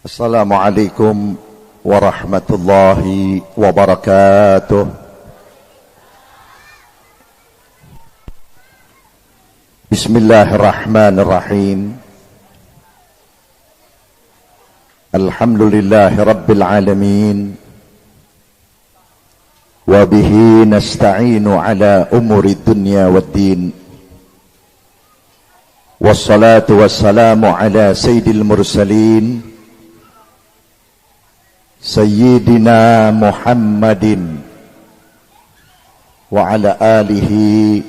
Assalamualaikum warahmatullahi wabarakatuh. Bismillahirrahmanirrahim. Alhamdulillahi rabbil alamin. Wa bihi nasta'inu ala umuri dunya waddin. Wassalatu wassalamu ala sayyidil mursalin Sayyidina Muhammadin wa ala alihi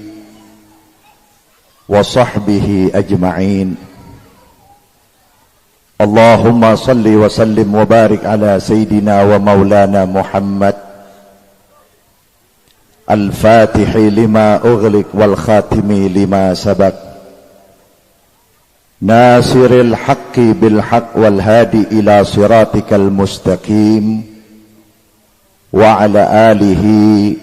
wa sahbihi ajma'in. Allahumma salli wa sallim wa barik ala Sayyidina wa maulana Muhammad al-fatihi lima ughliq wal khatimi lima sabaq Nasiril haqqi bil haqq wal hadi ila siratikal mustaqim wa ala alihi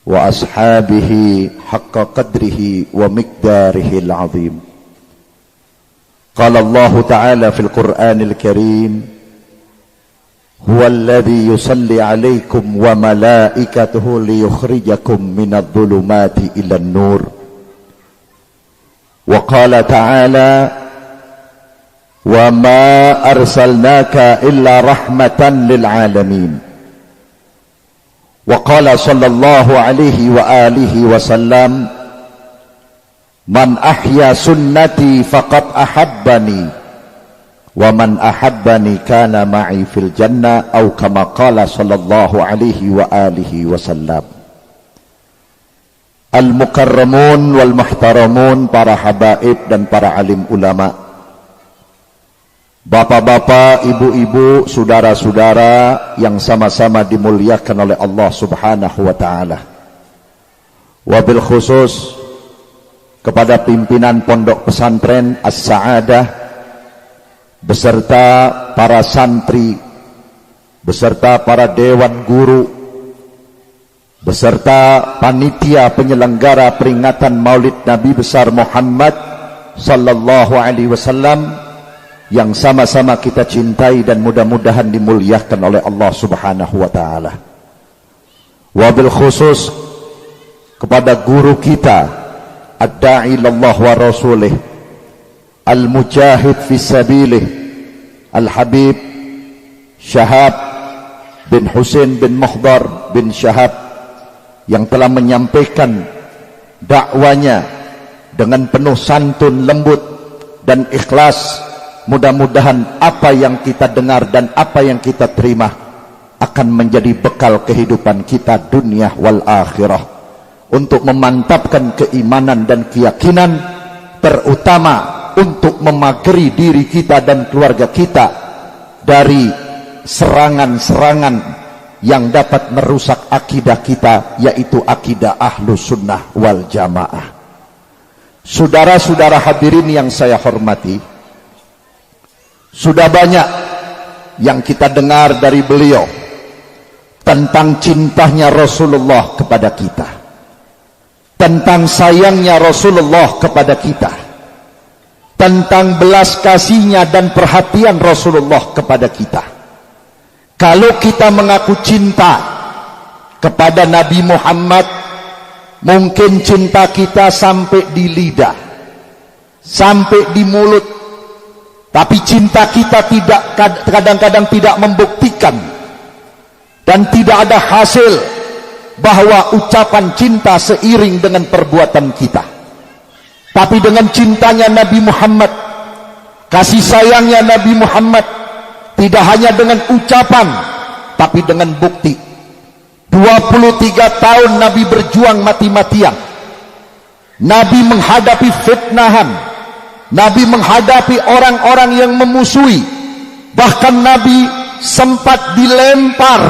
wa ashabihi haqqa qadrihi wa miqdarihil azim. Qala Allah ta'ala fil Qur'anil Karim huwa alladhi yusalli alaikum wa malaikatuhu liyukhrijakum minadh dhulumati ilan nur. Wa qala ta'ala wa ma arsalnaka illa rahmatan lil alamin. Wa qala sallallahu alaihi wa alihi wa sallam man ahya sunnati faqad ahabbani wa man ahabbani kana ma'i fil jannah atau kama qala sallallahu alaihi wa alihi wa sallam. Al-mukarramun wal muhtaramun, para habaib dan para alim ulama, bapak-bapak, ibu-ibu, saudara-saudara yang sama-sama dimuliakan oleh Allah subhanahu wa ta'ala. Wabil khusus kepada pimpinan pondok pesantren As-Sa'adah beserta para santri, beserta para dewan guru, beserta panitia penyelenggara peringatan Maulid Nabi besar Muhammad sallallahu alaihi wasallam yang sama-sama kita cintai dan mudah-mudahan dimuliakan oleh Allah subhanahu wa ta'ala. Wabil khusus kepada guru kita ad-da'i ilallah wa rasulih, al-mujahid fi sabilih, al-habib Syahab bin Husain bin Muhdar bin Syahab, yang telah menyampaikan dakwanya dengan penuh santun, lembut dan ikhlas. Mudah-mudahan apa yang kita dengar dan apa yang kita terima akan menjadi bekal kehidupan kita dunia wal akhirah, untuk memantapkan keimanan dan keyakinan, terutama untuk memagari diri kita dan keluarga kita dari serangan-serangan yang dapat merusak akidah kita, yaitu akidah ahlus sunnah wal jamaah. Saudara-saudara hadirin yang saya hormati, sudah banyak yang kita dengar dari beliau tentang cintanya Rasulullah kepada kita, tentang sayangnya Rasulullah kepada kita, tentang belas kasihnya dan perhatian Rasulullah kepada kita. Kalau kita mengaku cinta kepada Nabi Muhammad, mungkin cinta kita sampai di lidah, sampai di mulut, tapi cinta kita tidak, kadang-kadang tidak membuktikan dan tidak ada hasil bahwa ucapan cinta seiring dengan perbuatan kita. Tapi dengan cintanya Nabi Muhammad, kasih sayangnya Nabi Muhammad, tidak hanya dengan ucapan, tapi dengan bukti. 23 tahun Nabi berjuang mati-matian. Nabi menghadapi fitnahan. Nabi menghadapi orang-orang yang memusuhi. Bahkan Nabi sempat dilempar.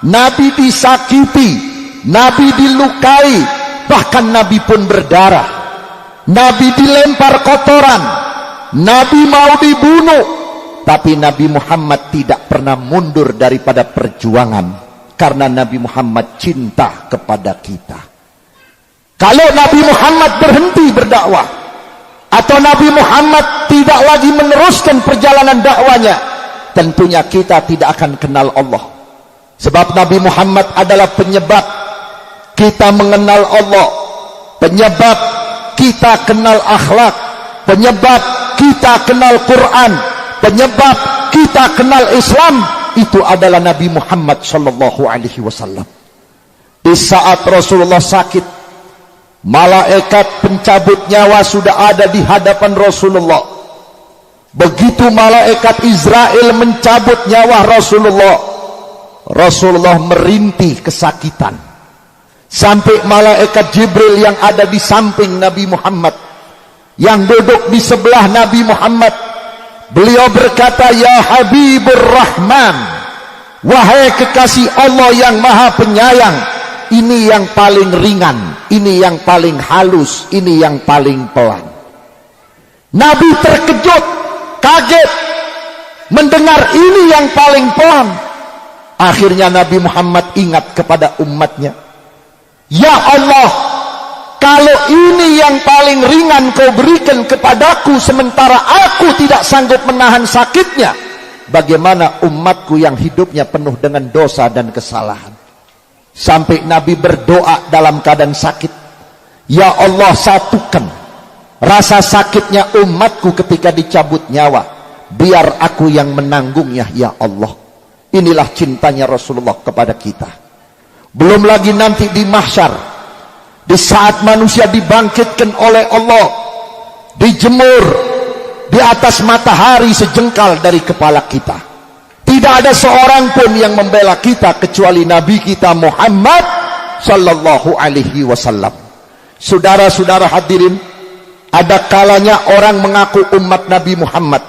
Nabi disakiti. Nabi dilukai. Bahkan Nabi pun berdarah. Nabi dilempar kotoran. Nabi mau dibunuh. Tapi Nabi Muhammad tidak pernah mundur daripada perjuangan, karena Nabi Muhammad cinta kepada kita. Kalau Nabi Muhammad berhenti berdakwah, atau Nabi Muhammad tidak lagi meneruskan perjalanan dakwanya, tentunya kita tidak akan kenal Allah. Sebab Nabi Muhammad adalah penyebab kita mengenal Allah, penyebab kita kenal akhlak, penyebab kita kenal Quran, penyebab kita kenal Islam. Itu adalah Nabi Muhammad sallallahu alaihi wasallam. Di saat Rasulullah sakit, malaikat pencabut nyawa sudah ada di hadapan Rasulullah. Begitu malaikat Israel mencabut nyawa Rasulullah, Rasulullah merintih kesakitan. Sampai malaikat Jibril yang ada di samping Nabi Muhammad, yang duduk di sebelah Nabi Muhammad, beliau berkata, "Ya Habibur Rahman, wahai kekasih Allah yang maha penyayang, ini yang paling ringan, ini yang paling halus, ini yang paling pelan." Nabi terkejut, kaget mendengar ini yang paling pelan. Akhirnya Nabi Muhammad ingat kepada umatnya, "Ya Allah, kalau ini yang paling ringan kau berikan kepadaku, sementara aku tidak sanggup menahan sakitnya, bagaimana umatku yang hidupnya penuh dengan dosa dan kesalahan?" Sampai Nabi berdoa dalam keadaan sakit, "Ya Allah, satukan rasa sakitnya umatku ketika dicabut nyawa, biar aku yang menanggungnya ya Allah." Inilah cintanya Rasulullah kepada kita. Belum lagi nanti di mahsyar, di saat manusia dibangkitkan oleh Allah, dijemur di atas matahari sejengkal dari kepala kita, tidak ada seorang pun yang membela kita kecuali Nabi kita Muhammad sallallahu alaihi wasallam. Saudara-saudara hadirin, ada kalanya orang mengaku umat Nabi Muhammad,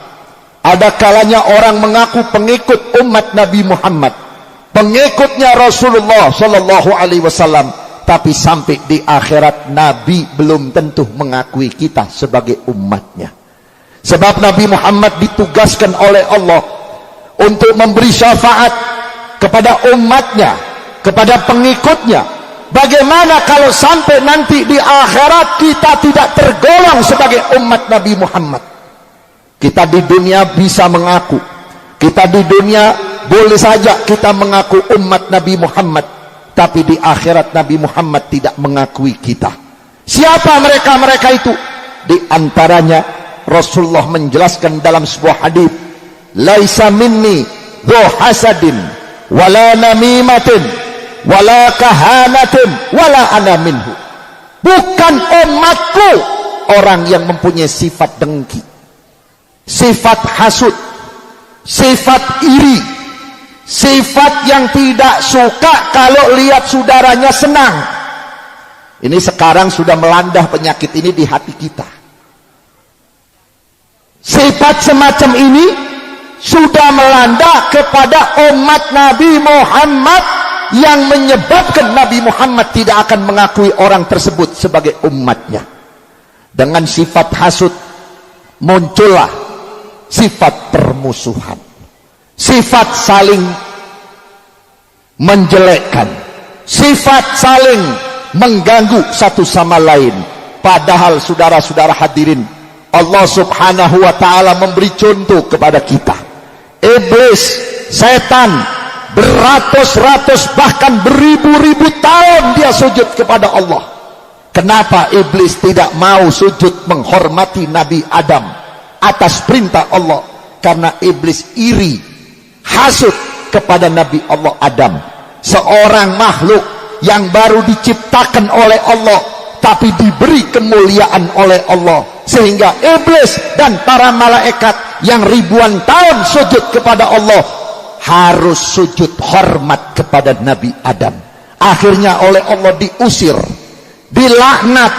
ada kalanya orang mengaku pengikut umat Nabi Muhammad, pengikutnya Rasulullah sallallahu alaihi wasallam, tapi sampai di akhirat Nabi belum tentu mengakui kita sebagai umatnya. Sebab Nabi Muhammad ditugaskan oleh Allah untuk memberi syafaat kepada umatnya, kepada pengikutnya. Bagaimana kalau sampai nanti di akhirat kita tidak tergolong sebagai umat Nabi Muhammad? Kita di dunia bisa mengaku, kita di dunia boleh saja kita mengaku umat Nabi Muhammad, tapi di akhirat Nabi Muhammad tidak mengakui kita. Siapa mereka-mereka itu? Di antaranya Rasulullah menjelaskan dalam sebuah hadis, "Laisa minni dhu hasadin wala namimatin wala kahanatin wala ana minhu." Bukan umatku orang yang mempunyai sifat dengki, sifat hasud, sifat iri, sifat yang tidak suka kalau lihat saudaranya senang. Ini sekarang sudah melanda penyakit ini di hati kita. Sifat semacam ini sudah melanda kepada umat Nabi Muhammad, yang menyebabkan Nabi Muhammad tidak akan mengakui orang tersebut sebagai umatnya. Dengan sifat hasud muncullah sifat permusuhan, sifat saling menjelekkan, sifat saling mengganggu satu sama lain. Padahal saudara-saudara hadirin, Allah subhanahu wa ta'ala memberi contoh kepada kita. Iblis, setan, beratus-ratus bahkan beribu-ribu tahun dia sujud kepada Allah. Kenapa iblis tidak mau sujud menghormati Nabi Adam atas perintah Allah? Karena iblis iri, hasud kepada Nabi Allah Adam, seorang makhluk yang baru diciptakan oleh Allah, tapi diberi kemuliaan oleh Allah, sehingga iblis dan para malaikat yang ribuan tahun sujud kepada Allah harus sujud hormat kepada Nabi Adam. Akhirnya oleh Allah diusir, dilaknat,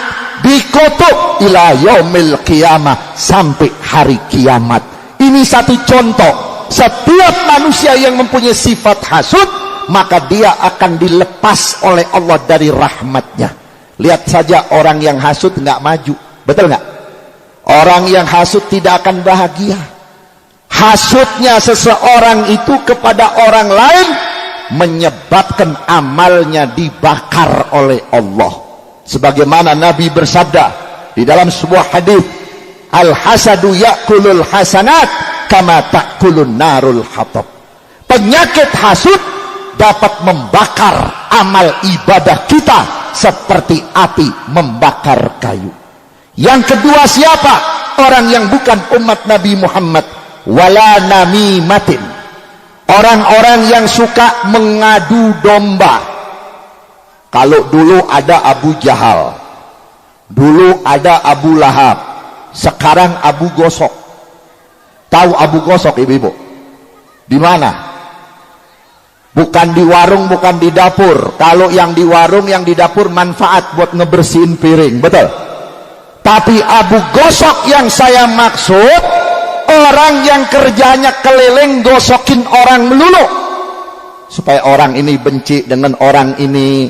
dikutuk ila yaumil qiyamah, sampai hari kiamat. Ini satu contoh. Setiap manusia yang mempunyai sifat hasud, maka dia akan dilepas oleh Allah dari rahmatnya. Lihat saja orang yang hasud nggak maju, betul nggak? Orang yang hasud tidak akan bahagia. Hasudnya seseorang itu kepada orang lain menyebabkan amalnya dibakar oleh Allah. Sebagaimana Nabi bersabda di dalam sebuah hadis, Al-hasadu ya'kulul hasanat kama ta'kulun narul hatab. Penyakit hasud dapat membakar amal ibadah kita seperti api membakar kayu. Yang kedua siapa? Orang yang bukan umat Nabi Muhammad. Wala namimatin. Orang-orang yang suka mengadu domba. Kalau dulu ada Abu Jahal, dulu ada Abu Lahab, sekarang Abu Gosok. Tahu Abu Gosok ibu-ibu? Di mana? Bukan di warung, bukan di dapur. Kalau yang di warung, yang di dapur manfaat buat ngebersihin piring, betul? Tapi Abu Gosok yang saya maksud, orang yang kerjanya keliling gosokin orang melulu, supaya orang ini benci dengan orang ini,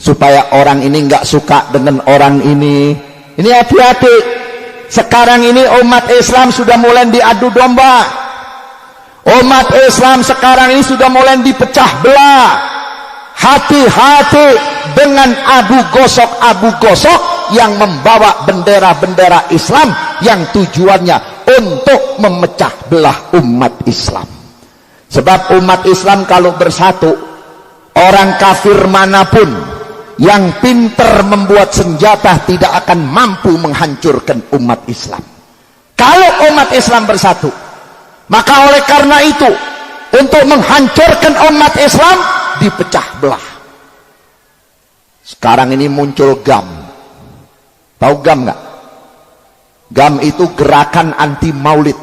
supaya orang ini nggak suka dengan orang ini. Ini hati-hati. Sekarang ini umat Islam sudah mulai diadu domba. Umat Islam sekarang ini sudah mulai dipecah belah. Hati-hati dengan Abu Gosok yang membawa bendera-bendera Islam yang tujuannya untuk memecah belah umat Islam. Sebab umat Islam kalau bersatu, orang kafir manapun yang pinter membuat senjata tidak akan mampu menghancurkan umat Islam. Kalau umat Islam bersatu, maka oleh karena itu untuk menghancurkan umat Islam dipecah belah. Sekarang ini muncul GAM. Tahu GAM nggak? GAM itu gerakan anti maulid.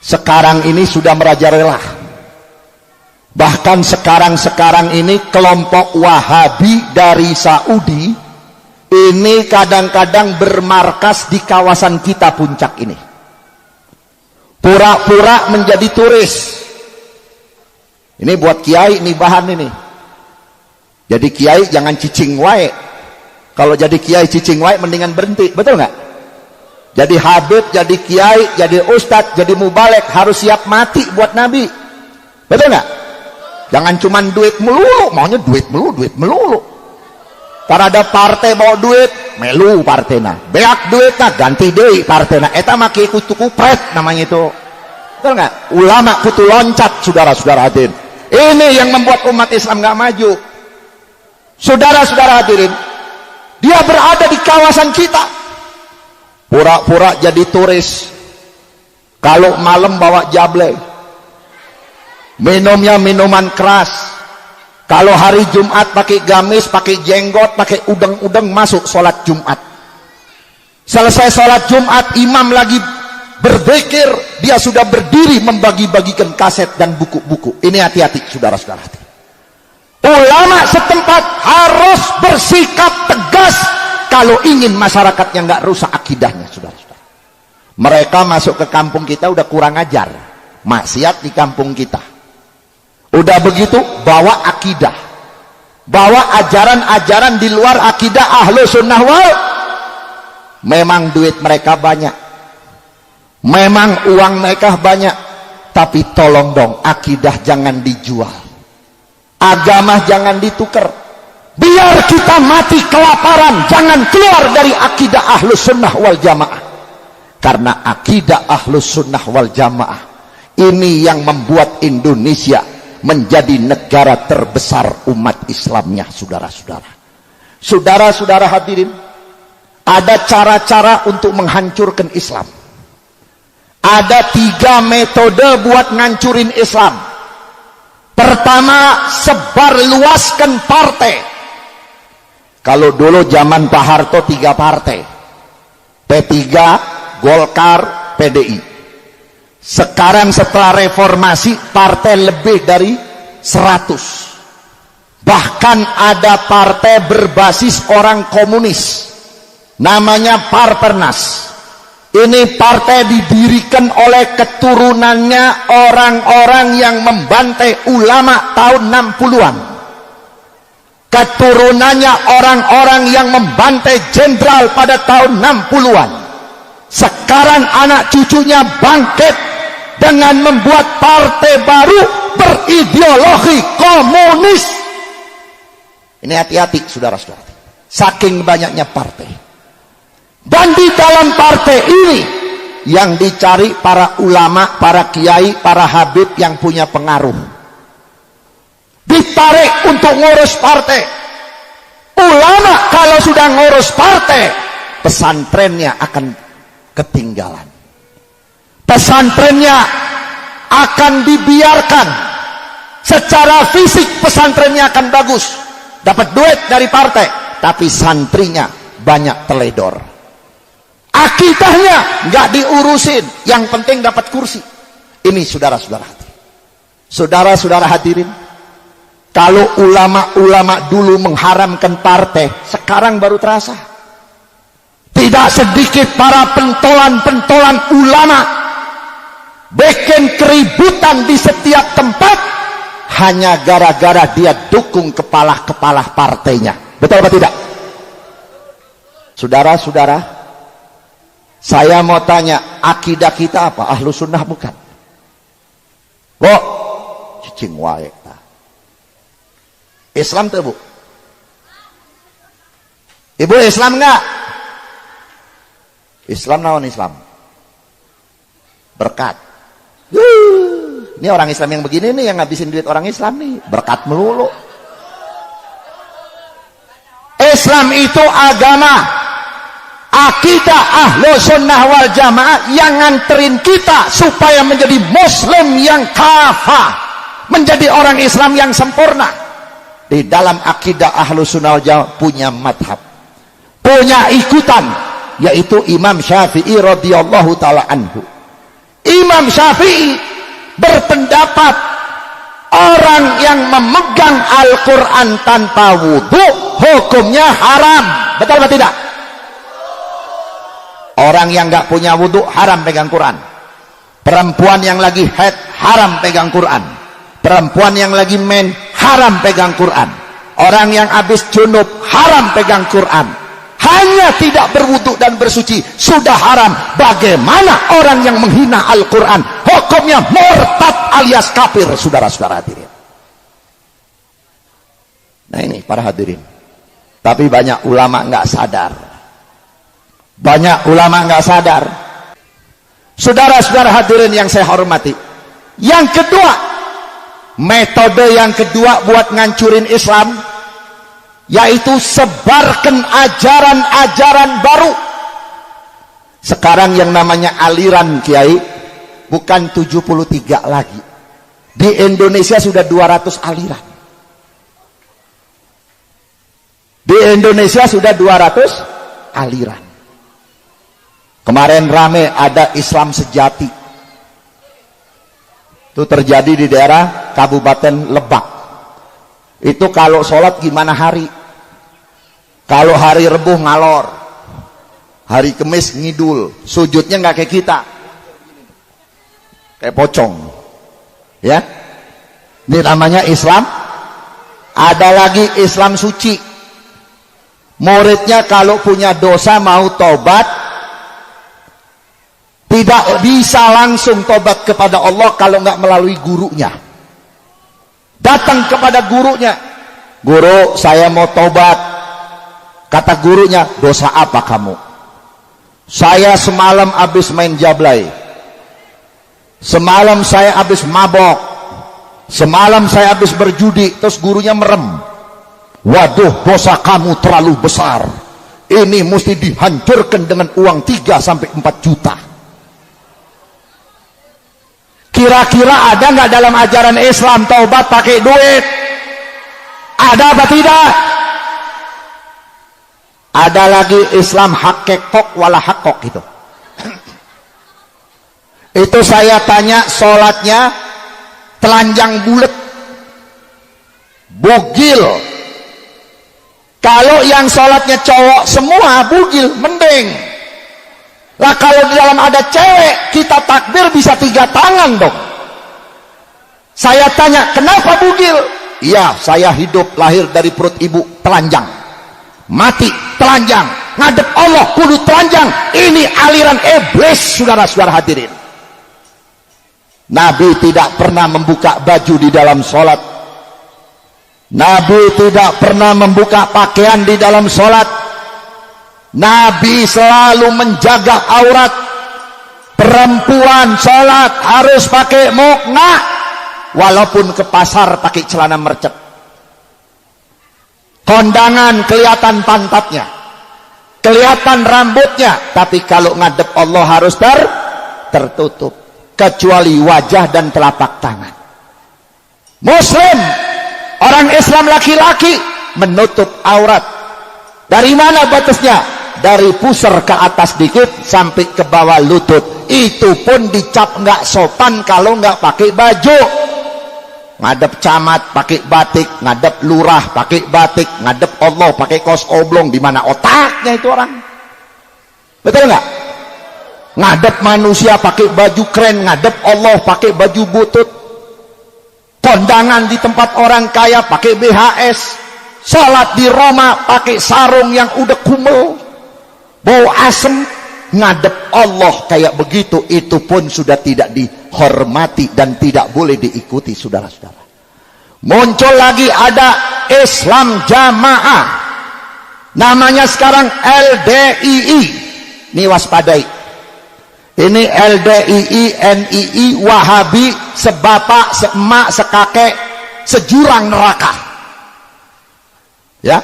Sekarang ini sudah merajalela. Bahkan sekarang ini kelompok Wahabi dari Saudi ini kadang-kadang bermarkas di kawasan kita Puncak ini. Pura-pura menjadi turis. Ini buat kiai, ini bahan ini. Jadi kiai jangan cicing wae. Kalau jadi kiai cicing wae mendingan berhenti, betul nggak? Jadi habib, jadi kiai, jadi ustadz, jadi mubalek harus siap mati buat Nabi, betul nggak? Jangan cuman duit melulu, maunya duit melulu. Karena ada partai bawa duit, melu partena, beak duit nah ganti deui partena, eta make kutu kupret namanya itu, betul nggak? Ulama kutu loncat, saudara-saudara hadirin. Ini yang membuat umat Islam nggak maju, saudara-saudara hadirin. Dia berada di kawasan kita, pura-pura jadi turis. Kalau malam bawa jable, minumnya minuman keras. Kalau hari Jumat pakai gamis, pakai jenggot, pakai udeng-udeng masuk sholat Jumat. Selesai sholat Jumat, imam lagi berzikir, dia sudah berdiri membagi-bagikan kaset dan buku-buku. Ini hati-hati saudara-saudara. Ulama setempat harus bersikap tegas kalau ingin masyarakatnya nggak rusak akidahnya, saudara-saudara. Mereka masuk ke kampung kita udah kurang ajar, maksiat di kampung kita. Udah begitu bawa akidah, bawa ajaran-ajaran di luar akidah ahlu sunnah wal. Memang duit mereka banyak, memang uang mereka banyak, tapi tolong dong akidah jangan dijual, agama jangan ditukar. Biar kita mati kelaparan, jangan keluar dari akidah ahlus sunnah wal jamaah. Karena akidah ahlus sunnah wal jamaah ini yang membuat Indonesia menjadi negara terbesar umat Islamnya, saudara-saudara. Saudara-saudara hadirin, ada cara-cara untuk menghancurkan Islam. Ada 3 metode buat ngancurin Islam. Pertama, sebarluaskan partai. Kalau dulu zaman Pak Harto 3 partai, P3, Golkar, PDI. Sekarang setelah reformasi partai lebih dari 100. Bahkan ada partai berbasis orang komunis, namanya Parpernas. Ini partai didirikan oleh keturunannya orang-orang yang membantai ulama tahun 60-an. Keturunannya orang-orang yang membantai jenderal pada tahun 60-an. Sekarang anak cucunya bangkit dengan membuat partai baru berideologi komunis. Ini hati-hati saudara-saudara, saking banyaknya partai. Dan di dalam partai ini yang dicari para ulama, para kiai, para habib yang punya pengaruh, ditarik untuk ngurus partai. Ulama kalau sudah ngurus partai, pesantrennya akan ketinggalan, pesantrennya akan dibiarkan. Secara fisik pesantrennya akan bagus, dapat duit dari partai, tapi santrinya banyak teledor, akidahnya nggak diurusin, yang penting dapat kursi. Ini saudara-saudara hadirin, saudara-saudara hadirin, kalau ulama-ulama dulu mengharamkan partai, sekarang baru terasa. Tidak sedikit para pentolan-pentolan ulama bikin keributan di setiap tempat hanya gara-gara dia dukung kepala-kepala partainya. Betul apa tidak? Saudara-saudara, saya mau tanya, akidah kita apa? Ahlu sunnah bukan? Kok cicing wae. Islam tuh bu? Ibu Islam enggak? Islam naon Islam? Berkat. Ini orang Islam yang begini nih yang ngabisin duit orang Islam nih, berkat melulu. Islam itu agama, akidah ahlu sunnah wal jamaah yang nganterin kita supaya menjadi muslim yang kafah, menjadi orang Islam yang sempurna. Di dalam akidah ahlu sunnah wal jamaah punya madhab, punya ikutan, yaitu Imam Syafi'i radhiyallahu ta'ala anhu. Imam Syafi'i berpendapat orang yang memegang Al-Quran tanpa wudhu hukumnya haram. Betul atau tidak? Orang yang nggak punya wudhu haram pegang Quran. Perempuan yang lagi haid haram pegang Quran. Perempuan yang lagi men haram pegang Quran. Orang yang habis junub haram pegang Quran. Hanya tidak berwudu dan bersuci sudah haram. Bagaimana orang yang menghina Al-Quran hukumnya murtad alias kafir, saudara-saudara hadirin. Nah ini para hadirin, tapi banyak ulama nggak sadar, banyak ulama nggak sadar. Saudara-saudara hadirin yang saya hormati, yang kedua, metode yang kedua buat ngancurin Islam, yaitu sebarkan ajaran-ajaran baru. Sekarang yang namanya aliran kiai bukan 73 lagi, di Indonesia sudah 200 aliran. Di Indonesia sudah 200 aliran. Kemarin rame ada Islam sejati, itu terjadi di daerah Kabupaten Lebak. Itu kalau sholat gimana hari? Kalau hari Rebuh ngalor, hari Kemis ngidul, sujudnya nggak kayak kita, kayak pocong, ya. Ini namanya Islam. Ada lagi Islam suci, muridnya kalau punya dosa mau tobat, tidak bisa langsung tobat kepada Allah kalau nggak melalui gurunya. Datang kepada gurunya, guru saya mau tobat. Kata gurunya, dosa apa kamu? Saya semalam habis main jablay, semalam saya habis mabok, semalam saya habis berjudi. Terus gurunya merem, waduh dosa kamu terlalu besar, ini mesti dihancurkan dengan uang 3-4 juta. Kira-kira ada nggak dalam ajaran Islam taubat pakai duit? Ada apa tidak? Ada lagi Islam hakekok wala hakok gitu. Itu saya tanya, sholatnya telanjang bulat, bugil. Kalau yang sholatnya cowok semua bugil mending. Lah kalau di dalam ada cewek, kita takbir bisa 3 tangan dong. Saya tanya, kenapa bugil? Iya, saya hidup lahir dari perut ibu telanjang, mati telanjang, ngadep Allah kudu telanjang. Ini aliran iblis, saudara-saudara hadirin. Nabi tidak pernah membuka baju di dalam sholat. Nabi tidak pernah membuka pakaian di dalam sholat. Nabi selalu menjaga aurat. Perempuan sholat harus pakai mukna, walaupun ke pasar pakai celana mercek. Kondangan kelihatan pantatnya, kelihatan rambutnya, tapi kalau ngadep Allah harus tertutup, kecuali wajah dan telapak tangan. Muslim, orang Islam laki-laki menutup aurat. Dari mana batasnya? Dari pusar ke atas dikit sampai ke bawah lutut. Itu pun dicap nggak sopan kalau nggak pakai baju. Ngadep camat pakai batik, ngadep lurah pakai batik, ngadep Allah pakai kaos oblong. Di mana otaknya itu orang? Betul nggak? Ngadep manusia pakai baju keren, ngadep Allah pakai baju butut. Kondangan di tempat orang kaya pakai BHS. Salat di Roma pakai sarung yang udah kumel, bau asem. Ngadep Allah kayak begitu, itu pun sudah tidak dihormati dan tidak boleh diikuti, saudara-saudara. Muncul lagi ada Islam Jamaah, namanya sekarang LDII. Ini waspadai, ini LDII, NII, Wahabi, sebapak, seemak, sekakek, sejurang neraka. Ya,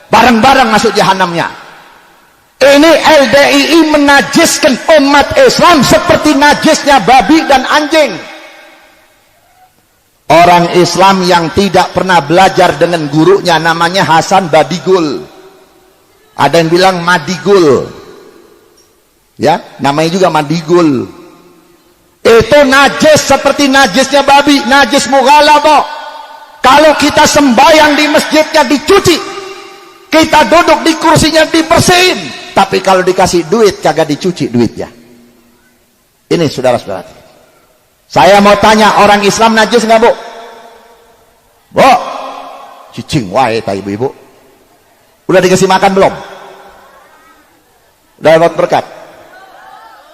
bareng-bareng masuk jahanamnya. Ini LDII menajiskan umat Islam seperti najisnya babi dan anjing. Orang Islam yang tidak pernah belajar dengan gurunya namanya Hasan Badigul. Ada yang bilang Madigul. Ya, namanya juga Madigul. Itu najis seperti najisnya babi, najis mughaladzah. Kalau kita sembahyang di masjidnya dicuci, kita duduk di kursinya dibersihin. Tapi kalau dikasih duit kagak dicuci duitnya. Ini saudara-saudara, saya mau tanya, orang Islam najis nggak, Bu? Bu, cicing wae ta ibu-ibu. Udah dikasih makan belum? Udah dapat berkat?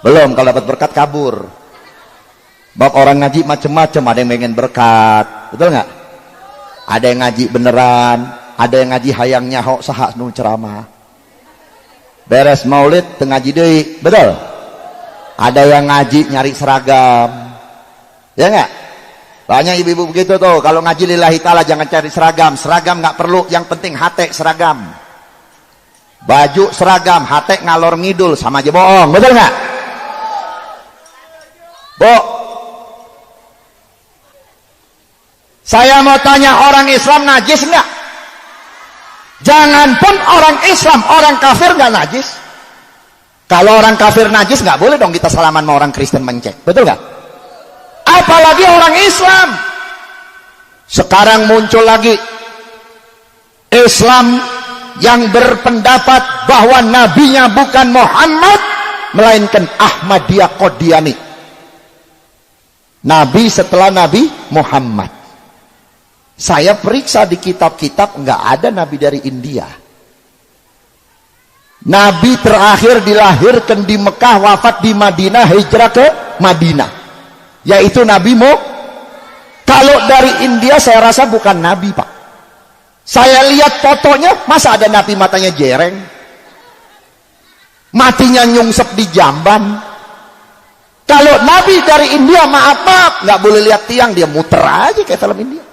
Belum. Kalau dapat berkat kabur. Bab orang ngaji macam-macam, ada yang pengen berkat, betul nggak? Ada yang ngaji beneran, ada yang ngaji hayang nyahok sahak nu ceramah. Beres maulid ngaji deui, betul? Ada yang ngaji nyari seragam, ya nggak? Banyak ibu-ibu begitu tuh. Kalau ngaji lillahi ta'ala jangan cari seragam. Seragam nggak perlu, yang penting hati seragam. Baju seragam, hati ngalor ngidul, sama aja bohong, betul nggak? Bu, saya mau tanya, orang Islam najis nggak? Jangan pun orang Islam, orang kafir nggak najis. Kalau orang kafir najis, nggak boleh dong kita salaman sama orang Kristen mencek, betul nggak? Apalagi orang Islam. Sekarang muncul lagi Islam yang berpendapat bahwa nabinya bukan Muhammad, melainkan Ahmadiyah Qadiani. Nabi setelah Nabi Muhammad. Saya periksa di kitab-kitab, nggak ada nabi dari India. Nabi terakhir dilahirkan di Mekah, wafat di Madinah, hijrah ke Madinah, yaitu Nabi Muhammad. Kalau dari India saya rasa bukan nabi, Pak. Saya lihat fotonya, masa ada nabi matanya jereng, matinya nyungsep di jamban. Kalau nabi dari India, maaf, nggak boleh lihat tiang, dia muter aja kayak film India.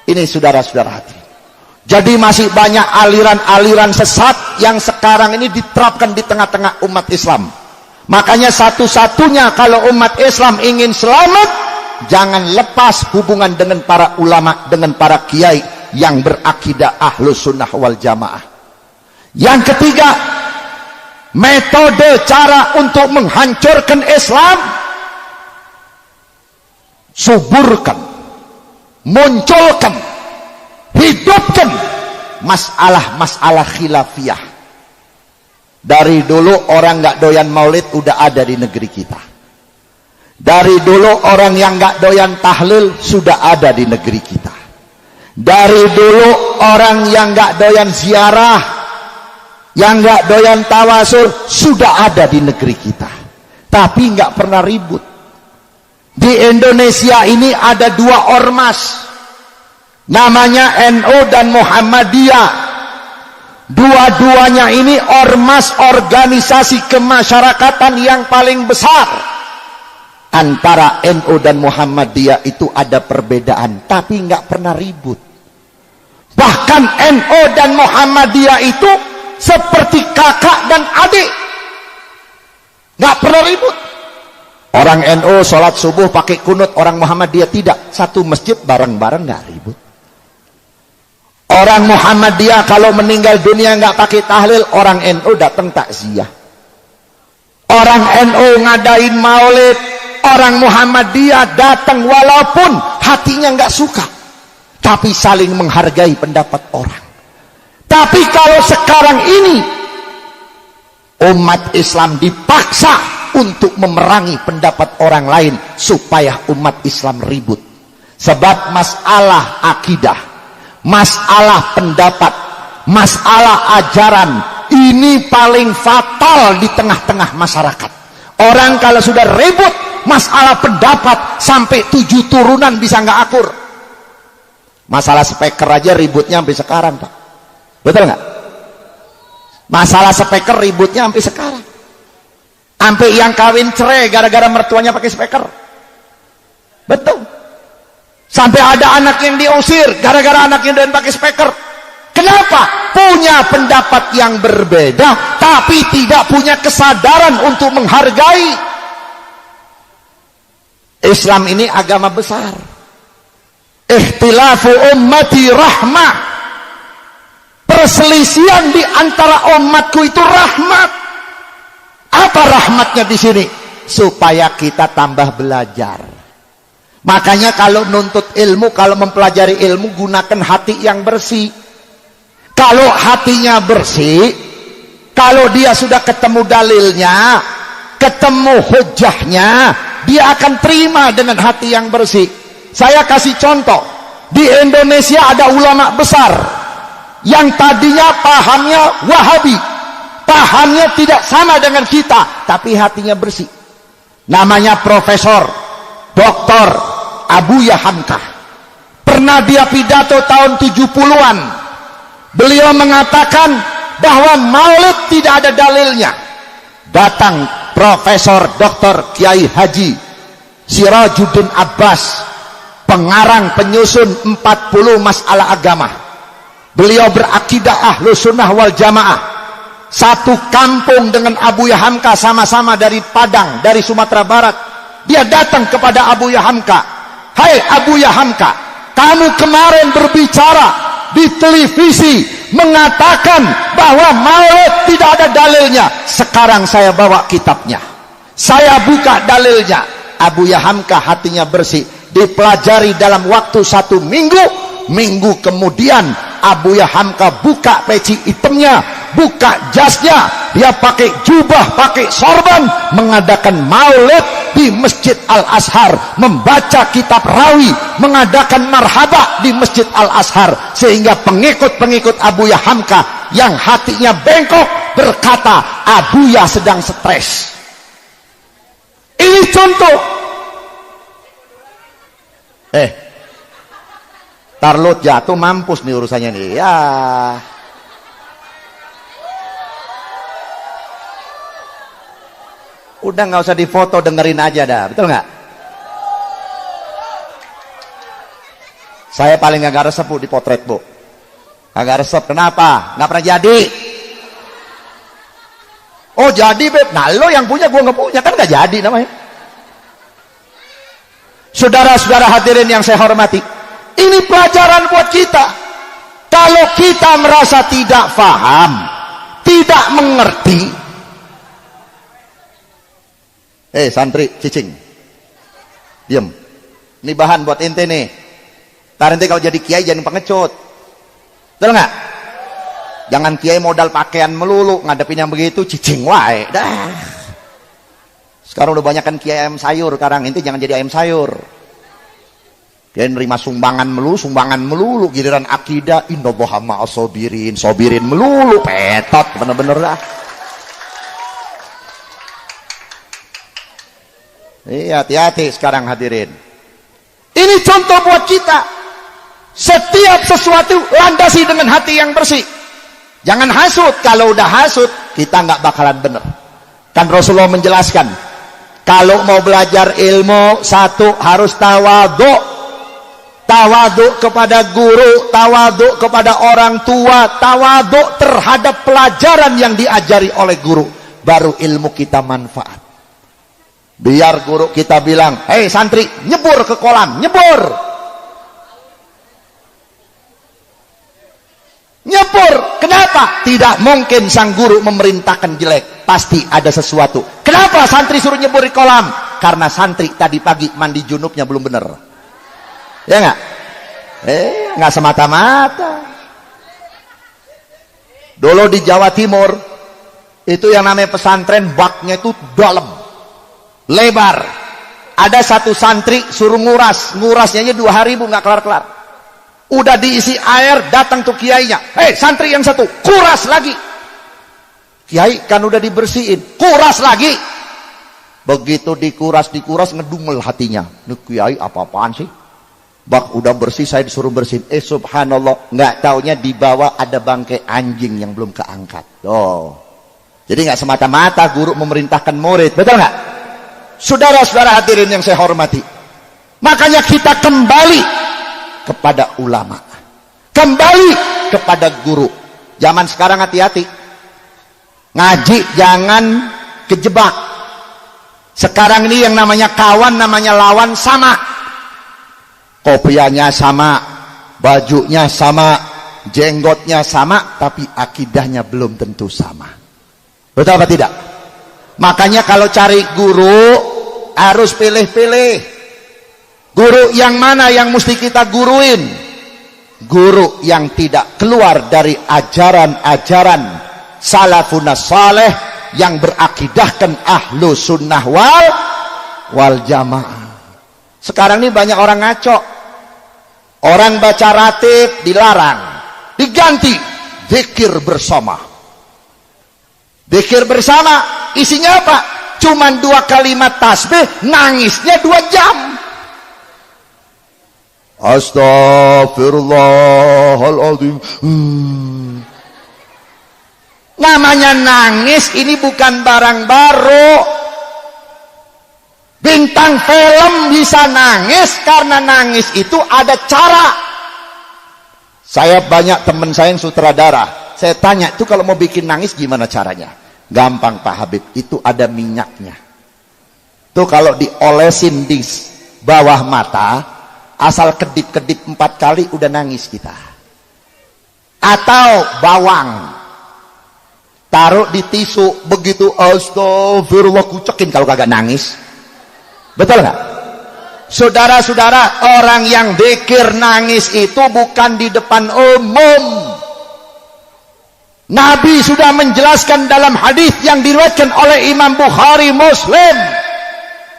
Ini saudara-saudara hati. Jadi masih banyak aliran-aliran sesat yang sekarang ini diterapkan di tengah-tengah umat Islam. Makanya satu-satunya kalau umat Islam ingin selamat, jangan lepas hubungan dengan para ulama, dengan para kiai yang berakidah ahlus sunnah wal jamaah. Yang ketiga, metode cara untuk menghancurkan Islam, suburkan, munculkan, hidupkan masalah-masalah khilafiyah. Dari dulu orang nggak doyan maulid udah ada di negeri kita. Dari dulu orang yang nggak doyan tahlil sudah ada di negeri kita. Dari dulu orang yang nggak doyan ziarah, yang nggak doyan tawasul sudah ada di negeri kita. Tapi nggak pernah ribut. Di Indonesia ini ada dua ormas, namanya NU dan Muhammadiyah. Dua-duanya ini ormas organisasi kemasyarakatan yang paling besar. Antara NU dan Muhammadiyah itu ada perbedaan, tapi nggak pernah ribut. Bahkan NU dan Muhammadiyah itu seperti kakak dan adik, nggak pernah ribut. Orang NU sholat subuh pakai kunut, orang Muhammadiyah tidak. Satu masjid bareng-bareng, nggak ribut. Orang Muhammadiyah kalau meninggal dunia nggak pakai tahlil, orang NU datang takziah. Orang NU ngadain maulid, orang Muhammadiyah datang walaupun hatinya nggak suka, tapi saling menghargai pendapat orang. Tapi kalau sekarang ini umat Islam dipaksa untuk memerangi pendapat orang lain supaya umat Islam ribut. Sebab masalah akidah, masalah pendapat, masalah ajaran ini paling fatal di tengah-tengah masyarakat. Orang kalau sudah ribut masalah pendapat sampai 7 turunan bisa nggak akur. Masalah speaker aja ributnya sampai sekarang, Pak. Betul nggak? Masalah speaker ributnya sampai sekarang. Sampai yang kawin cerai gara-gara mertuanya pakai speaker. Betul. Sampai ada anak yang diusir gara-gara anaknya dan pakai speaker. Kenapa? Punya pendapat yang berbeda, tapi tidak punya kesadaran untuk menghargai. Islam ini agama besar. Ikhtilafu ummati rahmah. Perselisihan di antara umatku itu rahmat. Apa rahmatnya di sini? Supaya kita tambah belajar. Makanya kalau nuntut ilmu, kalau mempelajari ilmu, gunakan hati yang bersih. Kalau hatinya bersih, kalau dia sudah ketemu dalilnya, ketemu hujahnya, dia akan terima dengan hati yang bersih. Saya kasih contoh, di Indonesia ada ulama besar yang tadinya pahamnya Wahabi, pahamnya tidak sama dengan kita, tapi hatinya bersih. Namanya Profesor Dr. Abuya Hamka. Pernah dia pidato tahun 70-an. Beliau mengatakan bahwa maulid tidak ada dalilnya. Datang Profesor Dr. Kiai Haji Sirajuddin Abbas, pengarang penyusun 40 masalah agama. Beliau berakidah Ahlus Sunnah wal Jamaah. Satu kampung dengan Abuya Hamka, sama-sama dari Padang, dari Sumatera Barat. Dia datang kepada Abuya Hamka. Hai Abuya Hamka, kamu kemarin berbicara di televisi mengatakan bahwa maulid tidak ada dalilnya. Sekarang saya bawa kitabnya, saya buka dalilnya. Abuya Hamka hatinya bersih, dipelajari dalam waktu 1 minggu. Minggu kemudian Abuya Hamka buka peci hitamnya, buka jasnya, dia pakai jubah, pakai sorban, mengadakan maulid di Masjid Al-Azhar, membaca kitab rawi, mengadakan marhaba di Masjid Al-Azhar, sehingga pengikut-pengikut Abuya Hamka yang hatinya bengkok berkata Abuya sedang stres. Ini contoh. Tarlot jatuh, mampus nih urusannya nih ya. Udah nggak usah difoto, dengerin aja dah, betul nggak? Saya paling nggak resep bu di potret bu, nggak resep. Kenapa? Nggak pernah jadi. Oh jadi beb, nah lo yang punya, gua nggak punya, kan nggak jadi namanya. Saudara-saudara hadirin yang saya hormati, ini pelajaran buat kita. Kalau kita merasa tidak paham, tidak mengerti, santri cicing, diam. Ini bahan buat ente nih. Ntar ente kalau jadi kiai jangan pengecut, betul nggak? Jangan kiai modal pakaian melulu, ngadepin yang begitu cicing wae dah. Sekarang udah banyak kan kiai ayam sayur. Sekarang ente jangan jadi ayam sayur. Dia nerima sumbangan melulu, giliran akidah innallaha ma'as sabirin, sobirin melulu, petot bener-bener dah. Iya, hati-hati sekarang hadirin. Ini contoh buat kita. Setiap sesuatu landasi dengan hati yang bersih. Jangan hasut. Kalau udah hasut, kita nggak bakalan bener. Kan Rasulullah menjelaskan, kalau mau belajar ilmu, satu harus tawadhu. Tawadhu kepada guru, tawadhu kepada orang tua, tawadhu terhadap pelajaran yang diajari oleh guru. Baru ilmu kita manfaat. Biar guru kita bilang, hei santri, nyebur ke kolam, nyebur. Nyebur, kenapa? Tidak mungkin sang guru memerintahkan jelek. Pasti ada sesuatu. Kenapa santri suruh nyebur di kolam? Karena santri tadi pagi mandi junubnya belum benar. Ya nggak? Nggak semata-mata. Dulu di Jawa Timur itu yang namanya pesantren, baknya itu dalam, lebar. Ada satu santri suruh ngurasnya aja 2 hari nggak kelar-kelar. Udah diisi air, datang tuh kiainya, santri yang satu kuras lagi. Kiai kan udah dibersihin, kuras lagi. Begitu dikuras ngedumel hatinya. Nih kiai apa-apaan sih? Bak udah bersih, saya disuruh bersihin. Subhanallah, nggak taunya di bawah ada bangkai anjing yang belum keangkat. Jadi nggak semata-mata guru memerintahkan murid, betul nggak? Saudara-saudara hadirin yang saya hormati, makanya kita kembali kepada ulama, kembali kepada guru. Zaman sekarang hati-hati, ngaji jangan kejebak. Sekarang ini yang namanya kawan, namanya lawan sama. Kopiahnya sama, bajunya sama, jenggotnya sama, tapi akidahnya belum tentu sama. Betul apa tidak? Makanya kalau cari guru harus pilih-pilih. Guru yang mana yang mesti kita guruin? Guru yang tidak keluar dari ajaran-ajaran salafun saleh yang berakidahkan ahlu sunnah wal jamaah. Sekarang ini banyak orang ngaco. Orang baca ratib dilarang, diganti zikir bersama. Zikir bersama isinya apa? Cuman 2 kalimat tasbih, nangisnya 2 jam. Astagfirullahaladzim. Namanya nangis ini bukan barang baru. Bintang film bisa nangis karena nangis itu ada cara. Saya banyak teman saya yang sutradara. Saya tanya, itu kalau mau bikin nangis gimana caranya? Gampang Pak Habib, itu ada minyaknya. Tuh kalau diolesin di bawah mata, asal kedip-kedip 4 kali udah nangis kita. Atau bawang, taruh di tisu, begitu astagfirullah kucekin kalau kagak nangis. Betul nggak? Saudara-saudara, orang yang dzikir nangis itu bukan di depan umum. Nabi sudah menjelaskan dalam hadis yang diriwayatkan oleh Imam Bukhari Muslim,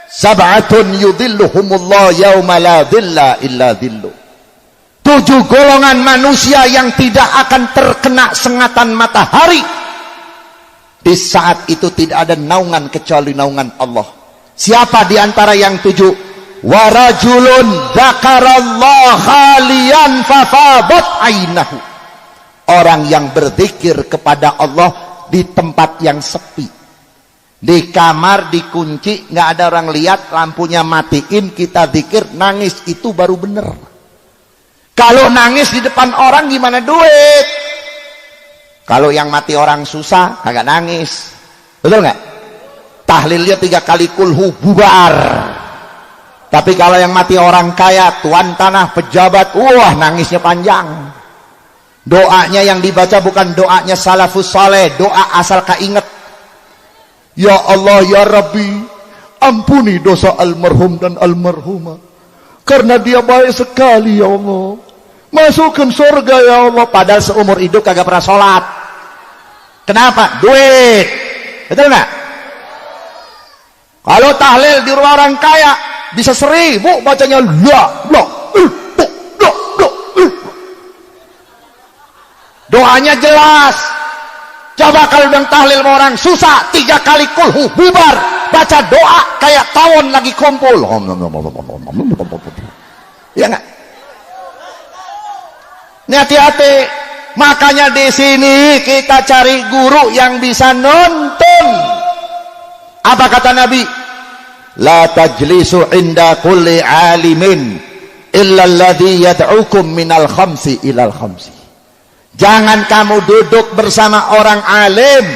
sab'atun yudhilluhumullah yauma la dhilla illa dhillu. 7 golongan manusia yang tidak akan terkena sengatan matahari. Di saat itu tidak ada naungan kecuali naungan Allah. Siapa di antara yang 7? Warajulun dzakarallaha khaliyan fafadat ainahu. Orang yang berzikir kepada Allah di tempat yang sepi. Di kamar dikunci, nggak ada orang lihat, lampunya matiin, kita zikir, nangis, itu baru bener. Kalau nangis di depan orang gimana duit? Kalau yang mati orang susah kagak nangis. Betul nggak? Tahlilnya 3 kali kulhu bubar. Tapi kalau yang mati orang kaya, tuan tanah, pejabat, wah nangisnya panjang. Doanya yang dibaca bukan doanya salafus saleh, doa asal keinget. Ya Allah ya Rabbi, ampuni dosa almarhum dan almarhumah, karena dia baik sekali ya Allah. Masukkan surga ya Allah. Padahal seumur hidup kagak pernah sholat. Kenapa? Duit. Betul nggak? Kalau tahlil di rumah orang kaya bisa 1000 bacanya doanya jelas. Coba kalau udah tahlil sama orang susah, 3 kali kulhu bubar, baca doa kayak tawon lagi kumpul. Ya nggak? Ini hati-hati. Makanya di sini kita cari guru yang bisa nonton. Apa kata Nabi? La tajlisu inda kulli alimin illa alladhi yad'ukum minal khamsi ilal khamsi. Jangan kamu duduk bersama orang alim,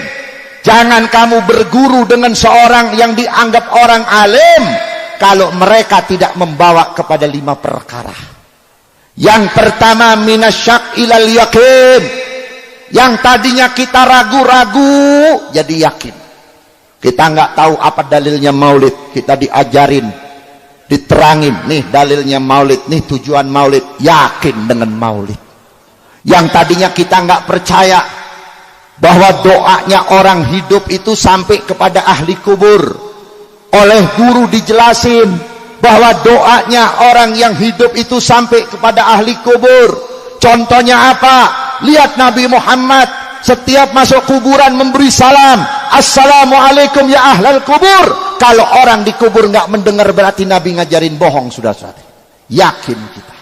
jangan kamu berguru dengan seorang yang dianggap orang alim kalau mereka tidak membawa kepada 5 perkara. Yang pertama, minasyak ilal yakin. Yang tadinya kita ragu-ragu jadi yakin. Kita nggak tahu apa dalilnya maulid, kita diajarin, diterangin, nih dalilnya maulid, nih tujuan maulid, yakin dengan maulid. Yang tadinya kita nggak percaya bahwa doanya orang hidup itu sampai kepada ahli kubur, oleh guru dijelasin bahwa doanya orang yang hidup itu sampai kepada ahli kubur. Contohnya apa? Lihat Nabi Muhammad setiap masuk kuburan memberi salam, assalamualaikum ya ahlal kubur. Kalau orang di kubur nggak mendengar berarti Nabi ngajarin bohong, saudara-saudari. Yakin kita.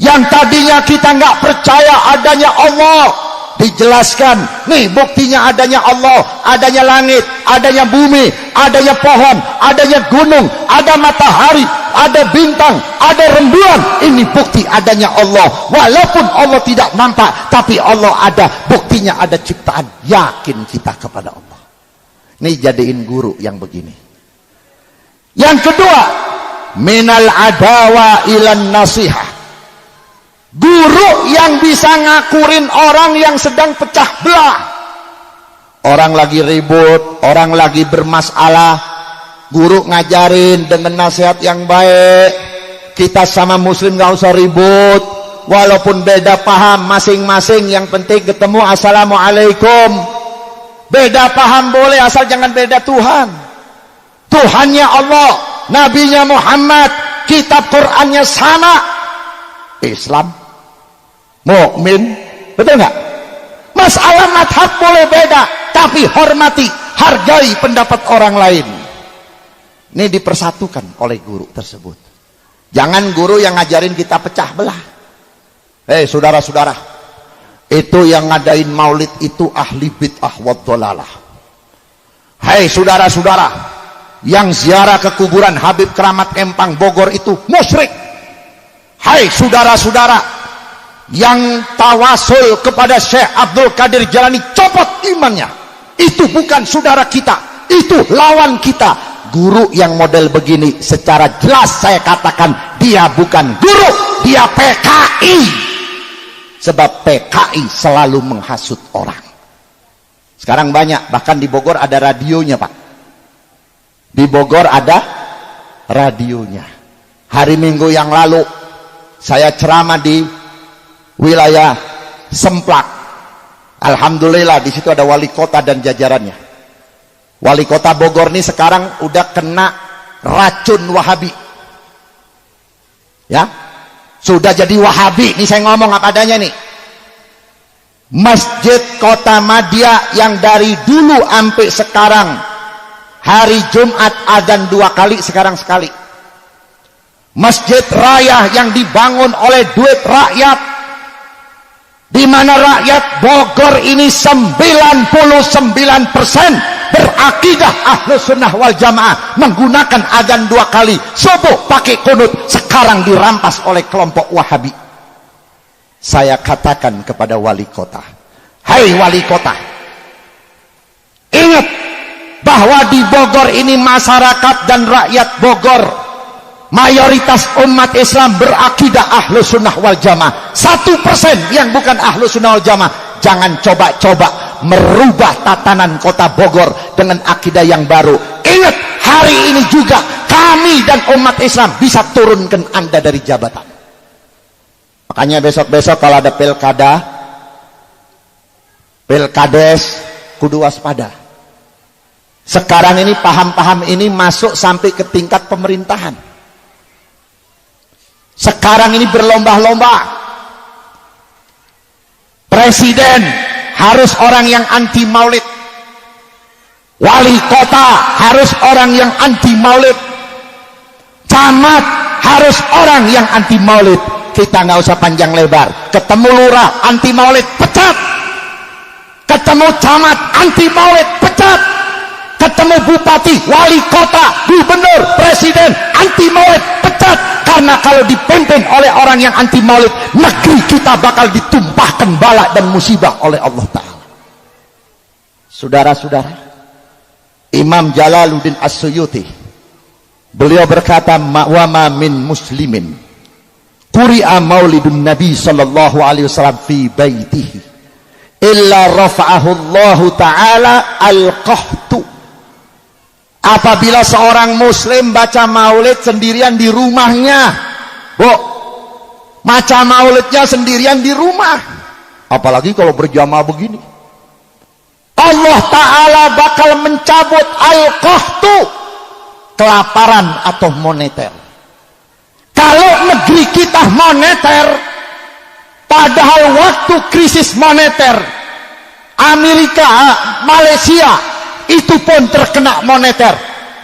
Yang tadinya kita nggak percaya adanya Allah, dijelaskan, nih buktinya adanya Allah, adanya langit, adanya bumi, adanya pohon, adanya gunung, ada matahari, ada bintang, ada rembulan. Ini bukti adanya Allah. Walaupun Allah tidak nampak, tapi Allah ada, buktinya ada ciptaan. Yakin kita kepada Allah. Nih jadiin guru yang begini. Yang kedua, minal adawa ilan nasihah. Guru yang bisa ngakurin orang yang sedang pecah belah. Orang lagi ribut, orang lagi bermasalah, guru ngajarin dengan nasihat yang baik. Kita sama muslim gak usah ribut, walaupun beda paham masing-masing, yang penting ketemu assalamualaikum. Beda paham boleh, asal jangan beda Tuhan. Tuhannya Allah, nabinya Muhammad, kitab Qur'annya sama. Islam, mukmin, betul nggak? Masalah madhab boleh beda, tapi hormati, hargai pendapat orang lain. Ini dipersatukan oleh guru tersebut. Jangan guru yang ngajarin kita pecah belah. Saudara-saudara, itu yang ngadain maulid itu ahli bid'ah wa dhalalah. Saudara-saudara, yang ziarah ke kuburan Habib Keramat Empang Bogor itu musyrik. Saudara-saudara, yang tawasul kepada Syekh Abdul Qadir Jalani, copot imannya. Itu bukan saudara kita, itu lawan kita. Guru yang model begini, secara jelas saya katakan, dia bukan guru, dia PKI. Sebab PKI selalu menghasut orang. Sekarang banyak, bahkan di Bogor ada radionya, Pak. Di Bogor ada radionya. Hari Minggu yang lalu saya ceramah di wilayah Semplak. Alhamdulillah di situ ada wali kota dan jajarannya. Wali kota Bogor ini sekarang udah kena racun Wahabi. Ya, sudah jadi Wahabi. Nih saya ngomong apa adanya nih. Masjid Kota Madia yang dari dulu sampai sekarang hari Jumat azan 2 kali, sekarang sekali. Masjid raya yang dibangun oleh duit rakyat, di mana rakyat Bogor ini 99% berakidah Ahlus Sunnah wal Jamaah, menggunakan azan 2 kali, subuh pakai kunut, sekarang dirampas oleh kelompok Wahabi. Saya katakan kepada wali kota, hai wali kota, ingat bahwa di Bogor ini masyarakat dan rakyat Bogor, mayoritas umat Islam berakidah Ahlus Sunnah wal Jamaah. 1% yang bukan Ahlus Sunnah wal Jamaah. Jangan coba-coba merubah tatanan kota Bogor dengan akidah yang baru. Ingat, hari ini juga kami dan umat Islam bisa turunkan Anda dari jabatan. Makanya besok-besok kalau ada pilkades, kudu waspada. Sekarang ini paham-paham ini masuk sampai ke tingkat pemerintahan. Sekarang ini berlomba-lomba. Presiden harus orang yang anti maulid. Wali kota harus orang yang anti maulid. Camat harus orang yang anti maulid. kita nggak usah panjang lebar. Ketemu lurah anti maulid, pecat. Ketemu camat anti maulid, pecat. Ketemu bupati, wali kota, gubernur, presiden anti maulid, pecat. Karena kalau dipimpin oleh orang yang anti maulid, negeri kita bakal ditumpahkan bala dan musibah oleh Allah Ta'ala. Saudara-saudara, Imam Jalaluddin As-Suyuti, beliau berkata, wa ma min muslimin quri'a maulidun nabi sallallahu alaihi wasallam fi baitihi illa rafa'ahu Allah Ta'ala al-qahtu. Apabila seorang muslim baca maulid sendirian di rumahnya, baca maulidnya sendirian di rumah, apalagi kalau berjamaah begini, Allah Ta'ala bakal mencabut al-qahtu, kelaparan atau moneter. Kalau negeri kita moneter, padahal waktu krisis moneter Amerika, Malaysia itu pun terkena moneter.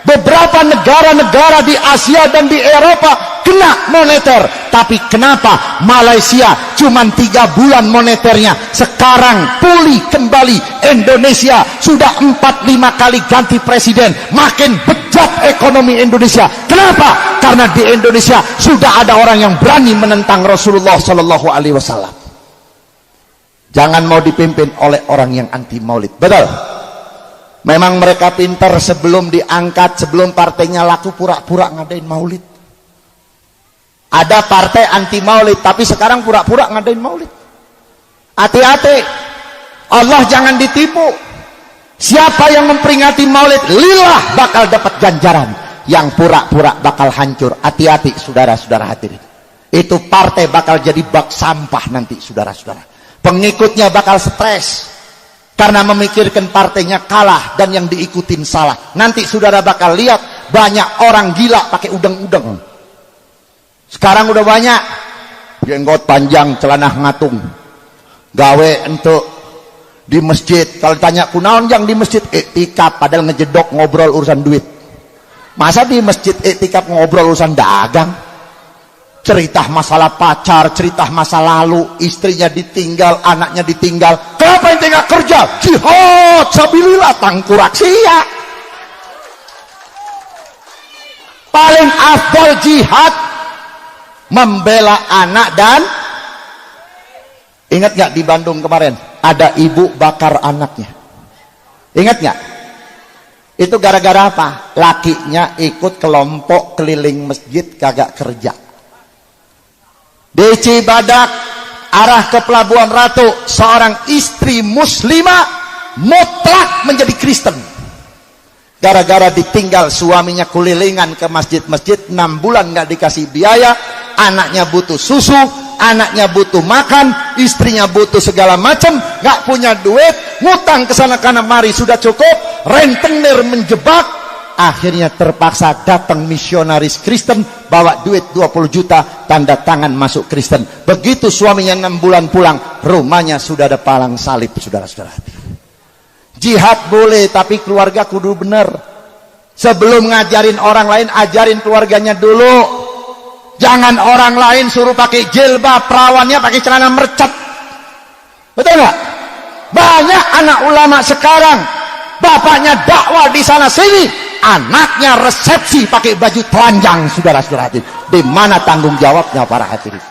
Beberapa negara-negara di Asia dan di Eropa kena moneter. Tapi kenapa Malaysia cuma 3 bulan moneternya, sekarang pulih kembali? Indonesia sudah 4-5 kali ganti presiden, makin bejat ekonomi Indonesia. Kenapa? Karena di Indonesia sudah ada orang yang berani menentang Rasulullah Sallallahu Alaihi Wasallam. Jangan mau dipimpin oleh orang yang anti maulid. Betul, memang mereka pintar, sebelum diangkat, sebelum partainya laku, pura-pura ngadain maulid. Ada partai anti maulid, tapi sekarang pura-pura ngadain maulid. Hati-hati, Allah jangan ditipu. Siapa yang memperingati maulid lillah bakal dapat ganjaran, yang pura-pura bakal hancur. Hati-hati saudara-saudara hadirin, itu partai bakal jadi bak sampah nanti saudara-saudara. Pengikutnya bakal stres karena memikirkan partainya kalah dan yang diikutin salah. Nanti saudara bakal lihat banyak orang gila pakai udeng-udeng. Sekarang udah banyak jenggot panjang, celana ngatung, gawe untuk di masjid. Kalau tanya kunaon yang di masjid, iktikaf, padahal ngejedok ngobrol urusan duit. Masa di masjid iktikaf ngobrol urusan dagang? Cerita masalah pacar, cerita masa lalu, istrinya ditinggal, anaknya ditinggal. Kenapa yang tinggal kerja? Jihad sabilillah, tangkurak sia. Paling afdal jihad membela anak. Dan ingat gak di Bandung kemarin ada ibu bakar anaknya? Ingat gak? Itu gara-gara apa? Lakinya ikut kelompok keliling masjid kagak kerja. Di Cibadak arah ke Pelabuhan Ratu, seorang istri muslimah mutlak menjadi Kristen gara-gara ditinggal suaminya kelilingan ke masjid-masjid 6 bulan nggak dikasih biaya. Anaknya butuh susu, anaknya butuh makan, istrinya butuh segala macam, nggak punya duit, ngutang ke sana kana mari sudah cukup, rentenir menjebak. Akhirnya terpaksa datang misionaris Kristen, bawa duit 20 juta, tanda tangan masuk Kristen. Begitu suaminya 6 bulan pulang, rumahnya sudah ada palang salib. Saudara-saudara, jihad boleh, tapi keluarga kudu bener. Sebelum ngajarin orang lain, ajarin keluarganya dulu. Jangan orang lain suruh pakai jilbab, perawannya pakai celana mercet. Betul nggak? Banyak anak ulama sekarang, bapaknya dakwah di sana sini, anaknya resepsi pakai baju telanjang. Saudara-saudara hadirin, di mana tanggung jawabnya para hadirin?